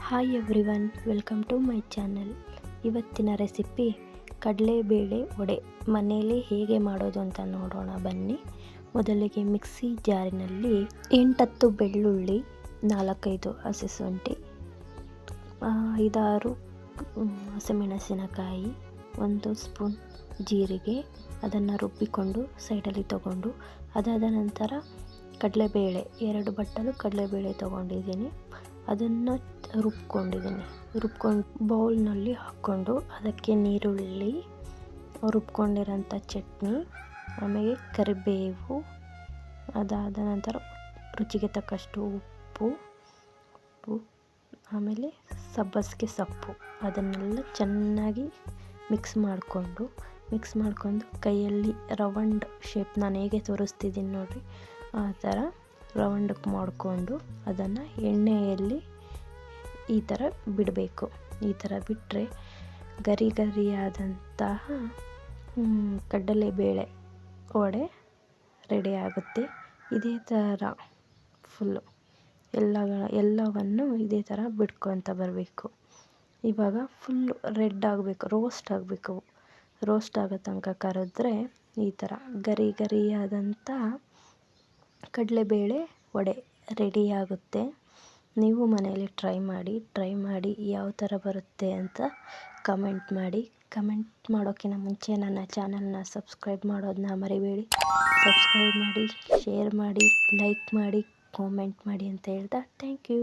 Hi everyone, welcome to my channel. ಇವತ್ತಿನ recipe ಕಡಲೆಬೇಳೆ ವಡೆ ಮನೆಯಲ್ಲಿ ಹೇಗೆ ಮಾಡೋದು ಅಂತ ನೋಡೋಣ ಬನ್ನಿ. ಮೊದಲಿಗೆ ಮಿಕ್ಸಿ ಜಾರಿನಲ್ಲಿ 8-10 ಬೆಳ್ಳುಳ್ಳಿ, 4-5 ಹಸಿಶುಂಠಿ, 5-6 ಹಸಿಮೆಣಸಿನಕಾಯಿ, 1 ಸ್ಪೂನ್ ಜೀರಿಗೆ ಅದನ್ನು ರುಬ್ಬಿಕೊಂಡು ಸೈಡಲ್ಲಿ ತಗೊಂಡು, ಅದಾದ ನಂತರ ಕಡಲೆಬೇಳೆ 2 ಬಟ್ಟಲು ಕಡಲೆಬೇಳೆ ತೊಗೊಂಡಿದ್ದೀನಿ. ಅದನ್ನು ರುಬ್ಕೊಂಡು ಬೌಲ್ನಲ್ಲಿ ಹಾಕ್ಕೊಂಡು ಅದಕ್ಕೆ ನೀರುಳ್ಳಿ, ರುಬ್ಕೊಂಡಿರೋಂಥ ಚಟ್ನಿ, ಆಮೇಲೆ ಕರಿಬೇವು, ಅದಾದ ನಂತರ ರುಚಿಗೆ ತಕ್ಕಷ್ಟು ಉಪ್ಪು, ಆಮೇಲೆ ಸಬ್ಬಸಿಗೆ ಸೊಪ್ಪು ಅದನ್ನೆಲ್ಲ ಚೆನ್ನಾಗಿ ಮಿಕ್ಸ್ ಮಾಡಿಕೊಂಡು ಕೈಯಲ್ಲಿ ರೌಂಡ್ ಶೇಪ್ ನಾನು ಹೇಗೆ ತೋರಿಸ್ತಿದ್ದೀನಿ ನೋಡಿರಿ, ಆ ಥರ ರೌಂಡಕ್ಕೆ ಮಾಡಿಕೊಂಡು ಅದನ್ನು ಎಣ್ಣೆಯಲ್ಲಿ ಈ ಥರ ಬಿಡಬೇಕು. ಈ ಥರ ಬಿಟ್ಟರೆ ಗರಿಯಾದಂತಹ ಕಡಲೆಬೇಳೆ ವಡೆ ರೆಡಿ ಆಗುತ್ತೆ. ಇದೇ ಥರ ಫುಲ್ಲು ಎಲ್ಲವನ್ನು ಇದೇ ಥರ ಬಿಡ್ಕೊತ ಬರಬೇಕು. ಇವಾಗ ಫುಲ್ಲು ರೆಡ್ ಆಗಬೇಕು, ರೋಸ್ಟ್ ಆಗೋ ತನಕ ಕರೆದ್ರೆ ಈ ಥರ ಗರಿಯಾದಂಥ ಕಡಲೆಬೇಳೆ ವಡೆ ರೆಡಿಯಾಗುತ್ತೆ. ನೀವು ಮನೆಯಲ್ಲಿ ಟ್ರೈ ಮಾಡಿ ಯಾವ ಥರ ಬರುತ್ತೆ ಅಂತ ಕಮೆಂಟ್ ಮಾಡಿ. ಕಮೆಂಟ್ ಮಾಡೋಕ್ಕಿಂತ ಮುಂಚೆ ನನ್ನ ಚಾನಲ್ನ ಸಬ್ಸ್ಕ್ರೈಬ್ ಮಾಡೋದನ್ನ ಮರಿಬೇಡಿ. ಸಬ್ಸ್ಕ್ರೈಬ್ ಮಾಡಿ, ಶೇರ್ ಮಾಡಿ, ಲೈಕ್ ಮಾಡಿ, ಕಾಮೆಂಟ್ ಮಾಡಿ ಅಂತ ಹೇಳ್ತಾ ಥ್ಯಾಂಕ್ ಯು.